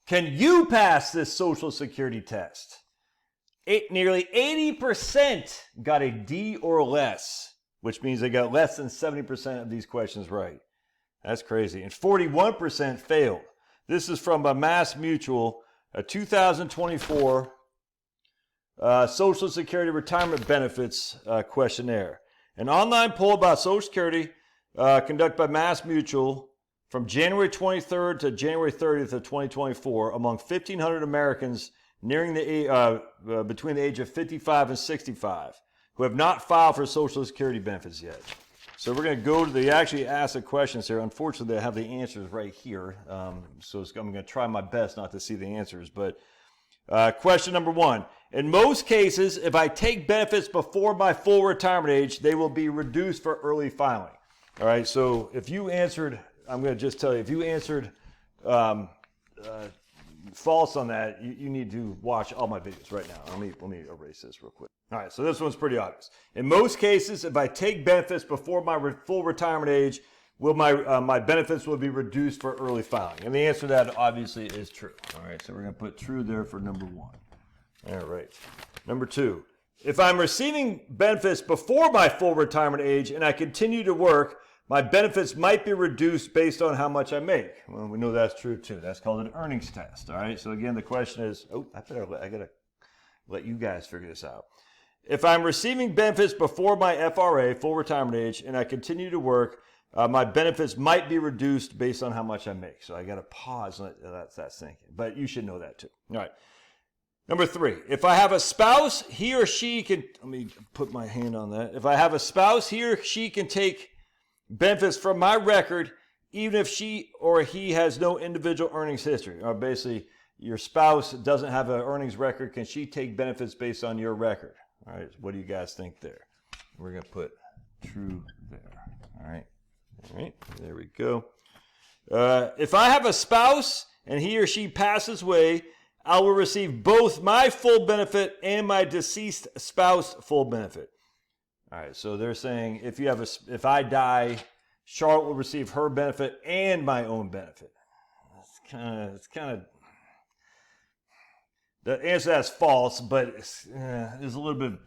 Can you pass this Social Security test? Nearly 80% got a D or less, which means they got less than 70% of these questions right. That's crazy. And 41% failed. This is from a Mass Mutual, a 2024 Social Security Retirement Benefits questionnaire. An online poll about Social Security conducted by Mass Mutual from January 23rd to January 30th of 2024 among 1,500 Americans nearing the between the age of 55 and 65 who have not filed for Social Security benefits yet. So we're going to go to they actually asked the questions here. Unfortunately, I have the answers right here. So I'm going to try my best not to see the answers. But question number 1. In most cases, if I take benefits before my full retirement age, they will be reduced for early filing. All right, so if you answered, I'm going to just tell you, if you answered false on that, you need to watch all my videos right now. Let me erase this real quick. All right, so this one's pretty obvious. In most cases, if I take benefits before my full retirement age, will my benefits will be reduced for early filing? And the answer to that obviously is true. All right, so we're going to put true there for number 1. All right. Number 2, if I'm receiving benefits before my full retirement age and I continue to work, my benefits might be reduced based on how much I make. Well, we know that's true too. That's called an earnings test. All right. So again, the question is, I gotta let you guys figure this out. If I'm receiving benefits before my FRA, full retirement age, and I continue to work, my benefits might be reduced based on how much I make. So I gotta pause and let that sink in. But you should know that too. All right. Number 3, if I have a spouse, he or she can, let me put my hand on that. If I have a spouse, he or she can take benefits from my record, even if she or he has no individual earnings history. Or basically, your spouse doesn't have an earnings record. Can she take benefits based on your record? All right, what do you guys think there? We're going to put true there. All right, there we go. If I have a spouse and he or she passes away, I will receive both my full benefit and my deceased spouse full benefit. All right, so they're saying if I die, Charlotte will receive her benefit and my own benefit. It's kind of the answer to that's false, but there's a little bit.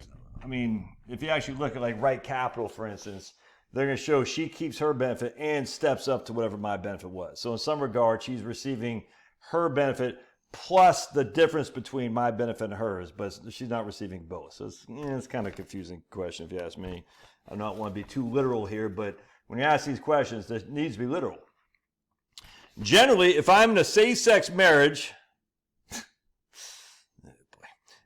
I mean, if you actually look at like Right Capital, for instance, they're going to show she keeps her benefit and steps up to whatever my benefit was. So in some regard, she's receiving her benefit plus the difference between my benefit and hers, but she's not receiving both. So it's kind of a confusing question if you ask me. I don't want to be too literal here, but when you ask these questions, it needs to be literal. Generally, if I'm in a same-sex marriage,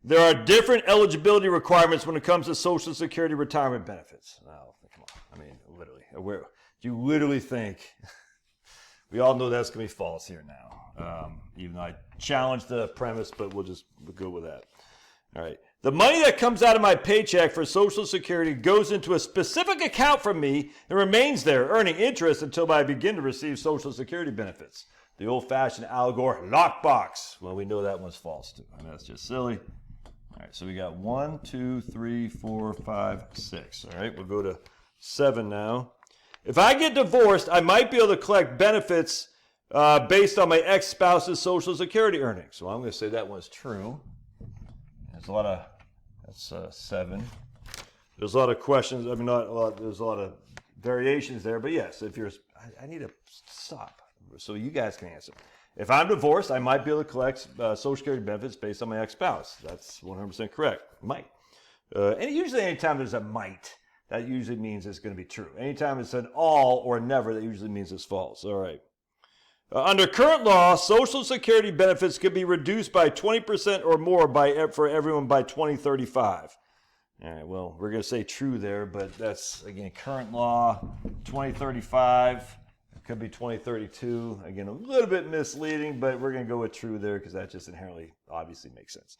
there are different eligibility requirements when it comes to Social Security retirement benefits. Now, come on. I mean, literally. Do you literally think... We all know that's going to be false here now, even though I challenged the premise, but we'll go with that. All right. The money that comes out of my paycheck for Social Security goes into a specific account from me and remains there, earning interest until I begin to receive Social Security benefits. The old-fashioned Al Gore lockbox. Well, we know that one's false, too. I mean, that's just silly. All right, so we got 1, 2, 3, 4, 5, 6. All right, we'll go to 7 now. If I get divorced, I might be able to collect benefits based on my ex-spouse's Social Security earnings. So I'm going to say that one's true. There's a lot of, that's 7. There's a lot of questions. I mean, there's a lot of variations there. But yes, if you're, I need to stop so you guys can answer. If I'm divorced, I might be able to collect Social Security benefits based on my ex-spouse. That's 100% correct. Might. And usually anytime there's a might, that usually means it's going to be true. Anytime it's an all or never, that usually means it's false. All right. Under current law, Social Security benefits could be reduced by 20% or more for everyone by 2035. All right, well, we're going to say true there, but that's, again, current law, 2035. It could be 2032. Again, a little bit misleading, but we're going to go with true there because that just inherently obviously makes sense.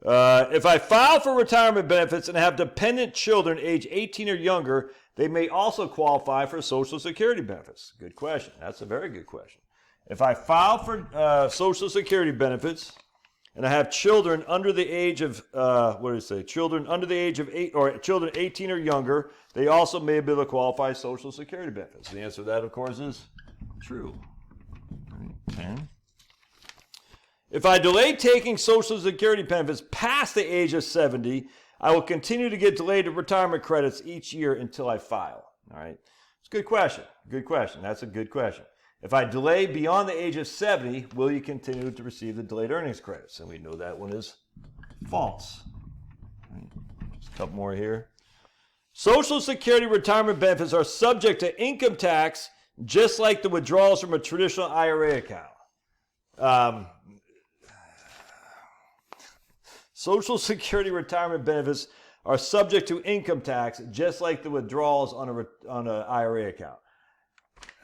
If I file for retirement benefits and have dependent children age 18 or younger, they may also qualify for Social Security benefits. Good question. That's a very good question. If I file for Social Security benefits and I have children under the age of, children under the age of 8 or children 18 or younger, they also may be able to qualify Social Security benefits. The answer to that, of course, is true. 10. If I delay taking Social Security benefits past the age of 70, I will continue to get delayed retirement credits each year until I file. All right. It's a good question. Good question. That's a good question. If I delay beyond the age of 70, will you continue to receive the delayed earnings credits? And we know that one is false. Just a couple more here. Social Security retirement benefits are subject to income tax just like the withdrawals from a traditional IRA account. Social Security retirement benefits are subject to income tax just like the withdrawals on an IRA account.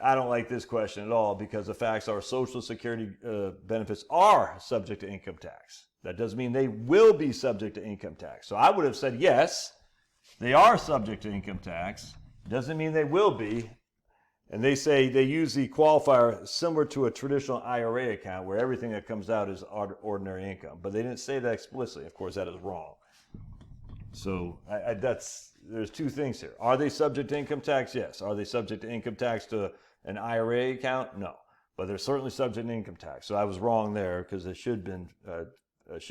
I don't like this question at all because the facts are Social Security benefits are subject to income tax. That doesn't mean they will be subject to income tax. So I would have said yes, they are subject to income tax. Doesn't mean they will be. And they say they use the qualifier similar to a traditional IRA account where everything that comes out is ordinary income. But they didn't say that explicitly. Of course, that is wrong. So there's two things here. Are they subject to income tax? Yes. Are they subject to income tax to an IRA account? No. But they're certainly subject to income tax. So I was wrong there because it should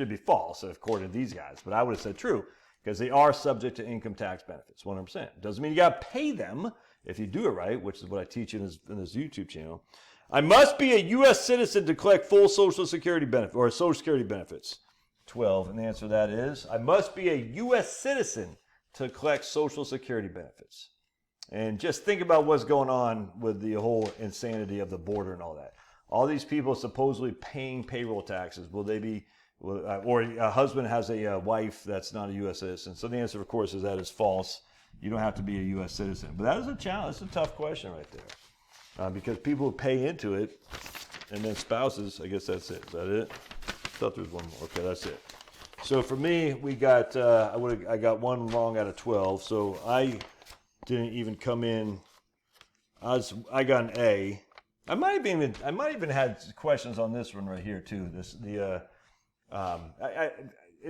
be false according to these guys. But I would have said true because they are subject to income tax benefits, 100%. Doesn't mean you got to pay them if you do it right, which is what I teach in this YouTube channel. I must be a U.S. citizen to collect full Social Security benefit or Social Security benefits. 12, and the answer to that is I must be a U.S. citizen to collect Social Security benefits. And just think about what's going on with the whole insanity of the border and all that. All these people supposedly paying payroll taxes, will they be, or a husband has a wife that's not a U.S. citizen? So the answer, of course, is that is false. You don't have to be a U.S. citizen. But that is a challenge. It's a tough question right there. Because people pay into it, and then spouses, I guess that's it. Is that it? I thought there was one more. Okay, that's it. So for me, we got I got one wrong out of 12. So I didn't even come in. I got an A. I might even had questions on this one right here too.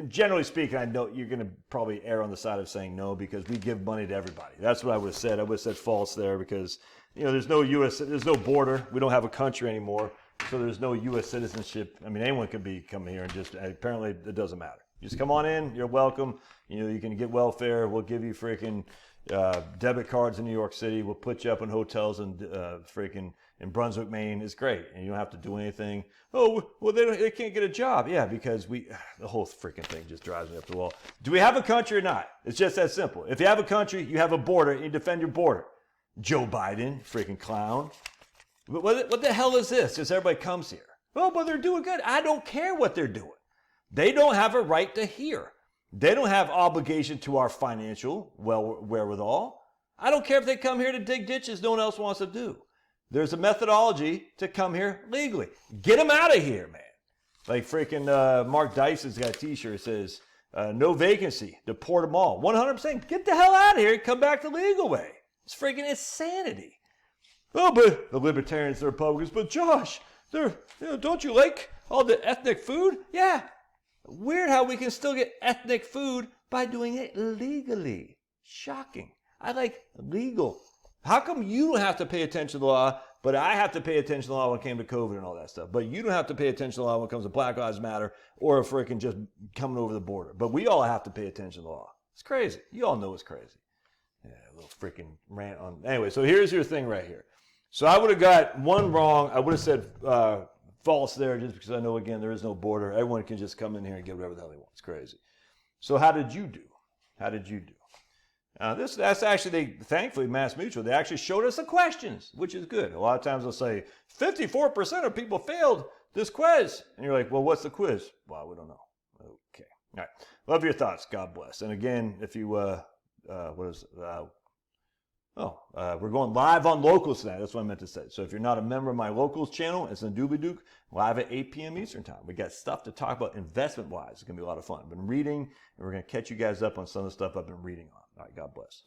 Generally speaking, I know you're going to probably err on the side of saying no because we give money to everybody. That's what I would have said. I would have said false there because there's no border. We don't have a country anymore. So there's no U.S. citizenship. I mean, anyone could come here and apparently it doesn't matter. You just come on in, you're welcome. You can get welfare. We'll give you freaking debit cards in New York City. We'll put you up in hotels in in Brunswick, Maine. It's great. And you don't have to do anything. Oh, well, they can't get a job. Yeah, because the whole freaking thing just drives me up the wall. Do we have a country or not? It's just that simple. If you have a country, you have a border, and you defend your border. Joe Biden, freaking clown. What the hell is this? Just everybody comes here. Oh, but they're doing good. I don't care what they're doing. They don't have a right to hear. They don't have obligation to our financial wherewithal. I don't care if they come here to dig ditches no one else wants to do. There's a methodology to come here legally. Get them out of here, man. Like freaking Mark Dyson's got a t-shirt that says, no vacancy, deport them all. 100%. Get the hell out of here and come back the legal way. It's freaking insanity. Oh, but the libertarians, the Republicans, but Josh, don't you like all the ethnic food? Yeah. Weird how we can still get ethnic food by doing it legally. Shocking. I like legal. How come you don't have to pay attention to the law, but I have to pay attention to the law when it came to COVID and all that stuff? But you don't have to pay attention to the law when it comes to Black Lives Matter or freaking just coming over the border. But we all have to pay attention to the law. It's crazy. You all know it's crazy. Yeah, a little freaking rant on. Anyway, so here's your thing right here. So I would have got one wrong. I would have said false there just because I know, again, there is no border. Everyone can just come in here and get whatever the hell they want. It's crazy. So how did you do? How did you do? That's actually, thankfully, Mass Mutual, they actually showed us the questions, which is good. A lot of times they'll say, 54% of people failed this quiz. And you're like, well, what's the quiz? Well, we don't know. Okay. All right. Love your thoughts. God bless. And again, if you, we're going live on Locals tonight. That's what I meant to say. So if you're not a member of my Locals channel, it's in Doobie-Dook, live at 8 p.m. Eastern time. We got stuff to talk about investment-wise. It's going to be a lot of fun. I've been reading, and we're going to catch you guys up on some of the stuff I've been reading on. All right, God bless.